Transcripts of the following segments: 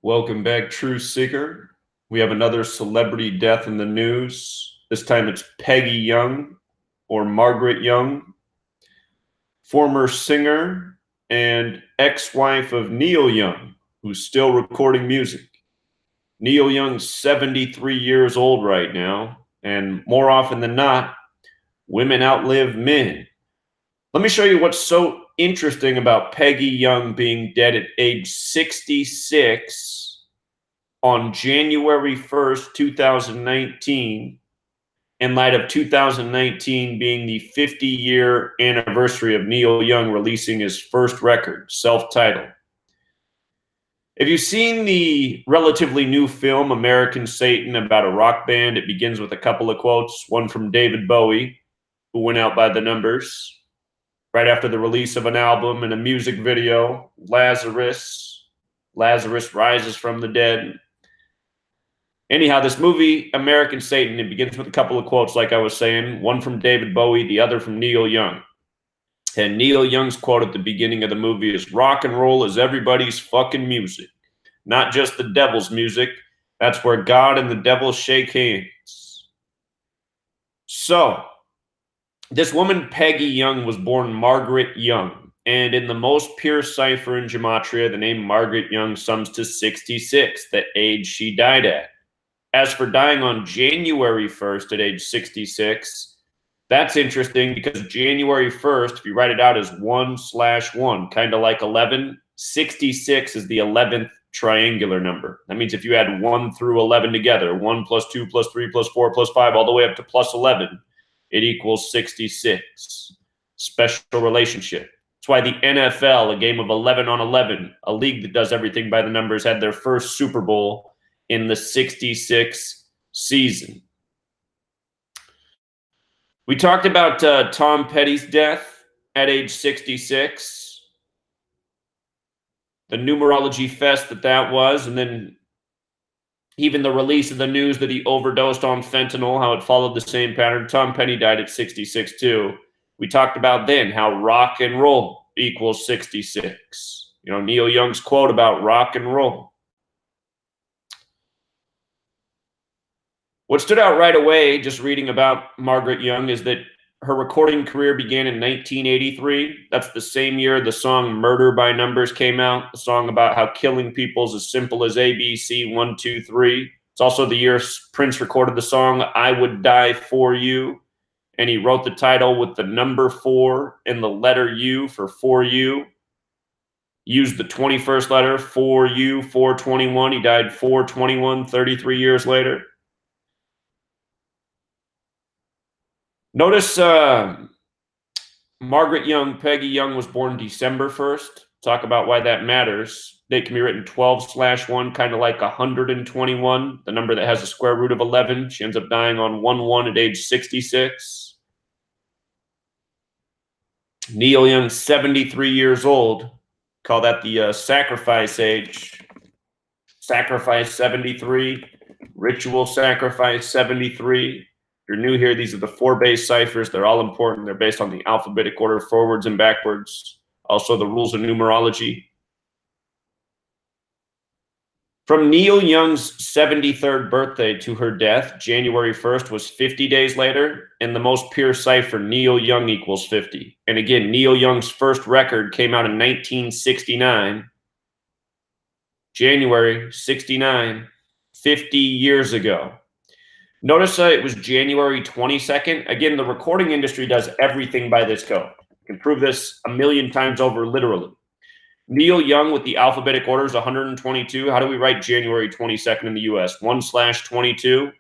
Welcome back, True Seeker. We have another celebrity death in the news. This time it's Peggy Young, or Margaret Young, former singer and ex-wife of Neil Young, who's still recording music. Neil Young's 73 years old right now, and more often than not, women outlive men. Let me show you what's so interesting about Peggy Young being dead at age 66 on January 1st, 2019, in light of 2019 being the 50-year anniversary of Neil Young releasing his first record, self-titled. If you've seen the relatively new film American Satan about a rock band, it begins with a couple of quotes, one from David Bowie, who went out by the numbers right after the release of an album and a music video, Lazarus rises from the dead. Anyhow, this movie, American Satan, it begins with a couple of quotes, like I was saying, one from David Bowie, the other from Neil Young. And Neil Young's quote at the beginning of the movie is, "Rock and roll is everybody's fucking music, not just the devil's music. That's where God and the devil shake hands." So, this woman, Peggy Young, was born Margaret Young. And in the most pure cipher in Gematria, the name Margaret Young sums to 66, the age she died at. As for dying on January 1st at age 66, that's interesting because January 1st, if you write it out as 1/1, kind of like 11, 66 is the 11th triangular number. That means if you add 1 through 11 together, 1 plus 2 plus 3 plus 4 plus 5, all the way up to plus 11, it equals 66. Special relationship. That's why the NFL, a game of 11 on 11, a league that does everything by the numbers, had their first Super Bowl in the 66 season. We talked about Tom Petty's death at age 66, the numerology fest that was, and then even the release of the news that he overdosed on fentanyl, how it followed the same pattern. Tom Petty died at 66 too. We talked about then how rock and roll equals 66. You know, Neil Young's quote about rock and roll. What stood out right away, just reading about Margaret Young, is that her recording career began in 1983. That's the same year the song Murder by Numbers came out, a song about how killing people is as simple as ABC 1, 2, 3. It's also the year Prince recorded the song I Would Die For You, and he wrote the title with the number 4 and the letter U for you. Used the 21st letter, 4U, 421. He died 421, 33 years later. Notice Margaret Young, Peggy Young, was born December 1st. Talk about why that matters. Date can be written 12/1, kind of like 121, the number that has a square root of 11. She ends up dying on 1/1 at age 66. Neil Young, 73 years old. Call that the sacrifice age. Sacrifice 73, ritual sacrifice 73. If you're new here, these are the 4 base ciphers. They're all important. They're based on the alphabetic order, forwards and backwards. Also the rules of numerology. From Neil Young's 73rd birthday to her death, January 1st, was 50 days later. In the most pure cipher, Neil Young equals 50. And again, Neil Young's first record came out in 1969. January 69, 50 years ago. Notice it was January 22nd. Again, the recording industry does everything by this code. You can prove this a million times over, literally. Neil Young with the alphabetic order is 122. How do we write January 22nd in the US? 1/22,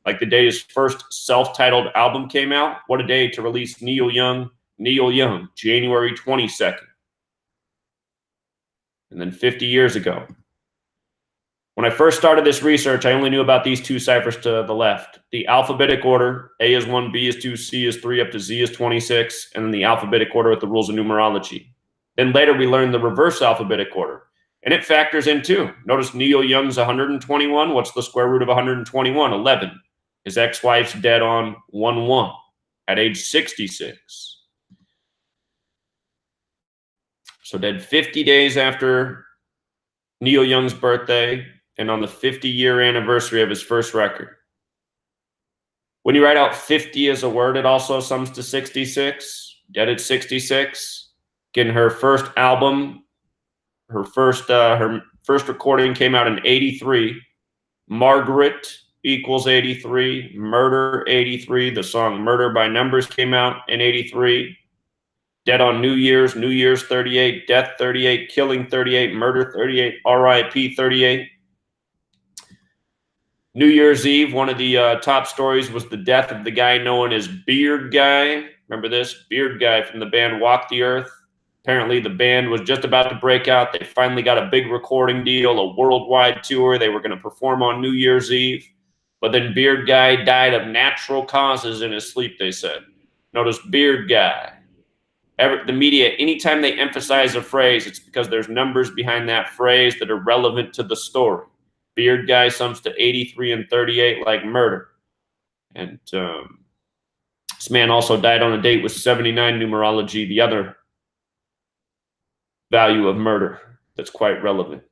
like the day his first self-titled album came out. What a day to release Neil Young, January 22nd. And then 50 years ago. When I first started this research, I only knew about these 2 ciphers to the left. The alphabetic order, A is 1, B is 2, C is 3, up to Z is 26, and then the alphabetic order with the rules of numerology. Then later we learned the reverse alphabetic order, and it factors in too. Notice Neil Young's 121. What's the square root of 121? 11. His ex-wife's dead on 1/1 at age 66. So dead 50 days after Neil Young's birthday and on the 50-year anniversary of his first record. When you write out 50 as a word, it also sums to 66. Dead at 66. Again, her first album, her first recording came out in 83. Margaret equals 83. Murder, 83. The song Murder by Numbers came out in 83. Dead on New Year's 38. Death, 38. Killing, 38. Murder, 38. R.I.P., 38. New Year's Eve, one of the top stories was the death of the guy known as Beard Guy. Remember this? Beard Guy from the band Walk the Earth. Apparently, the band was just about to break out. They finally got a big recording deal, a worldwide tour. They were going to perform on New Year's Eve. But then Beard Guy died of natural causes in his sleep, they said. Notice Beard Guy. The media, anytime they emphasize a phrase, it's because there's numbers behind that phrase that are relevant to the story. Beard Guy sums to 83 and 38 like murder. And this man also died on a date with 79 numerology, the other value of murder that's quite relevant.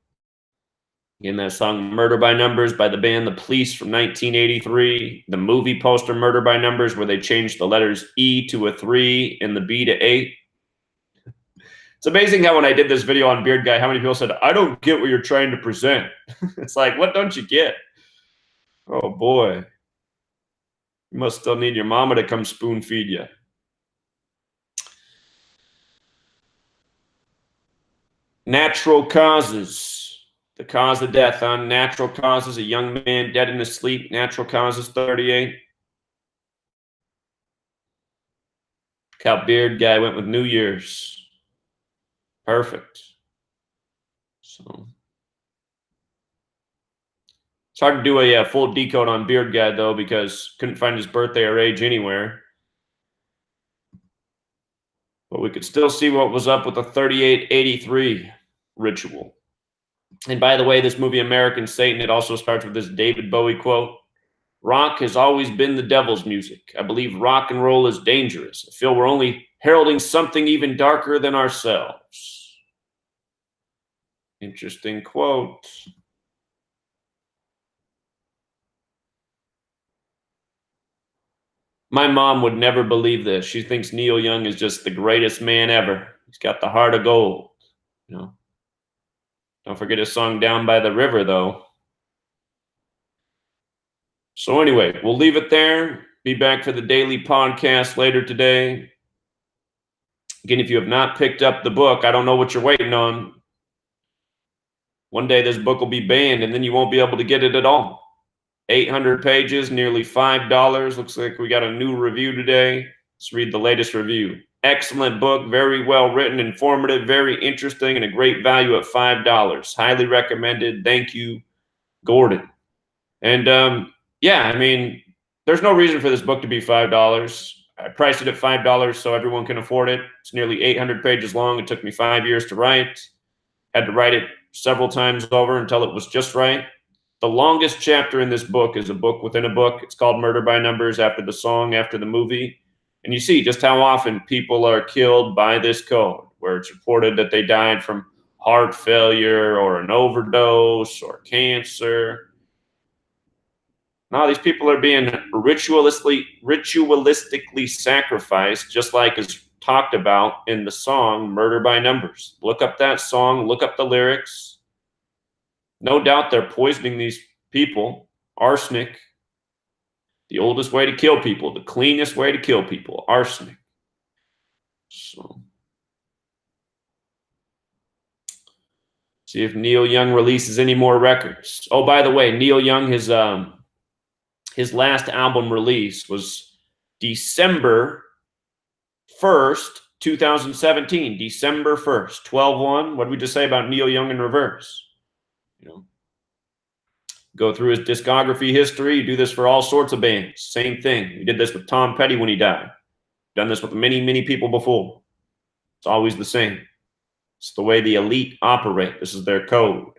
In that song Murder by Numbers by the band The Police from 1983, the movie poster Murder by Numbers where they changed the letters E to a 3 and the B to 8. It's amazing how when I did this video on Beard Guy, how many people said, I don't get what you're trying to present. It's like, what don't you get? Oh, boy. You must still need your mama to come spoon feed you. Natural causes. The cause of death on natural causes. A young man dead in his sleep. Natural causes 38. Look how Beard Guy went with New Year's. Perfect. So it's hard to do a full decode on Beard Guy, though, because couldn't find his birthday or age anywhere. But we could still see what was up with the 3883 ritual. And by the way, this movie, American Satan, it also starts with this David Bowie quote. Rock has always been the devil's music. I believe rock and roll is dangerous. I feel we're only heralding something even darker than ourselves. Interesting quote. My mom would never believe this. She thinks Neil Young is just the greatest man ever. He's got the heart of gold. You know. Don't forget his song Down by the River, though. So anyway, we'll leave it there. Be back for the daily podcast later today. Again, if you have not picked up the book, I don't know what you're waiting on. One day this book will be banned, and then you won't be able to get it at all. 800 pages, nearly $5. Looks like we got a new review today. Let's read the latest review. Excellent book, very well written, informative, very interesting, and a great value at $5. Highly recommended. Thank you, Gordon. And yeah, I mean, there's no reason for this book to be $5. I priced it at $5 so everyone can afford it. It's nearly 800 pages long. It took me 5 years to write. Had to write it several times over until it was just right. The longest chapter in this book is a book within a book. It's called Murder by Numbers, after the song, after the movie. And you see just how often people are killed by this code, where it's reported that they died from heart failure or an overdose or cancer. Now these people are being ritualistically sacrificed, just like is talked about in the song Murder by Numbers. Look up that song, look up the lyrics. No doubt they're poisoning these people. Arsenic, the oldest way to kill people, the cleanest way to kill people, arsenic. So, see if Neil Young releases any more records. Oh, by the way, Neil Young, his last album release was December 1st, 2017. December 1st, 12/1. What did we just say about Neil Young in reverse? You know, go through his discography history. You do this for all sorts of bands. Same thing. We did this with Tom Petty when he died. Done this with many, many people before. It's always the same. It's the way the elite operate. This is their code.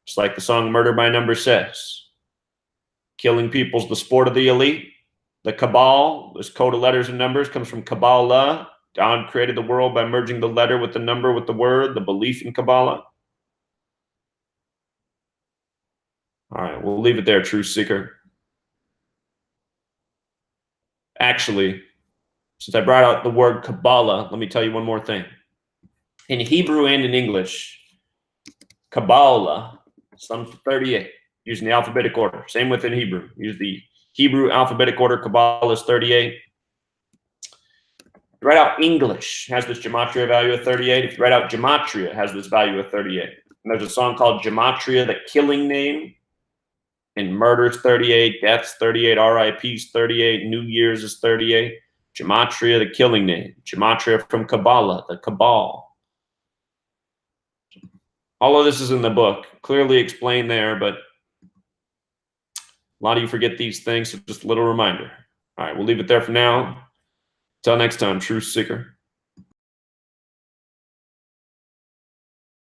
Just like the song Murder by Numbers says. Killing people's the sport of the elite. The Cabal, this code of letters and numbers, comes from Kabbalah. God created the world by merging the letter with the number with the word, the belief in Kabbalah. All right, we'll leave it there, Truth Seeker. Actually, since I brought out the word Kabbalah, let me tell you one more thing. In Hebrew and in English, Kabbalah sums to 38, using the alphabetic order. Same within Hebrew. Use the Hebrew alphabetic order. Kabbalah is 38. Write out English, has this gematria value of 38. If you write out Gematria, it has this value of 38. And there's a song called Gematria, the killing name. And murder's 38, death's 38, RIP's 38, New Year's is 38. Gematria, the killing name. Gematria from Kabbalah, the Cabal. All of this is in the book, clearly explained there, but a lot of you forget these things, so just a little reminder. All right, we'll leave it there for now. Till next time, Truth Seeker.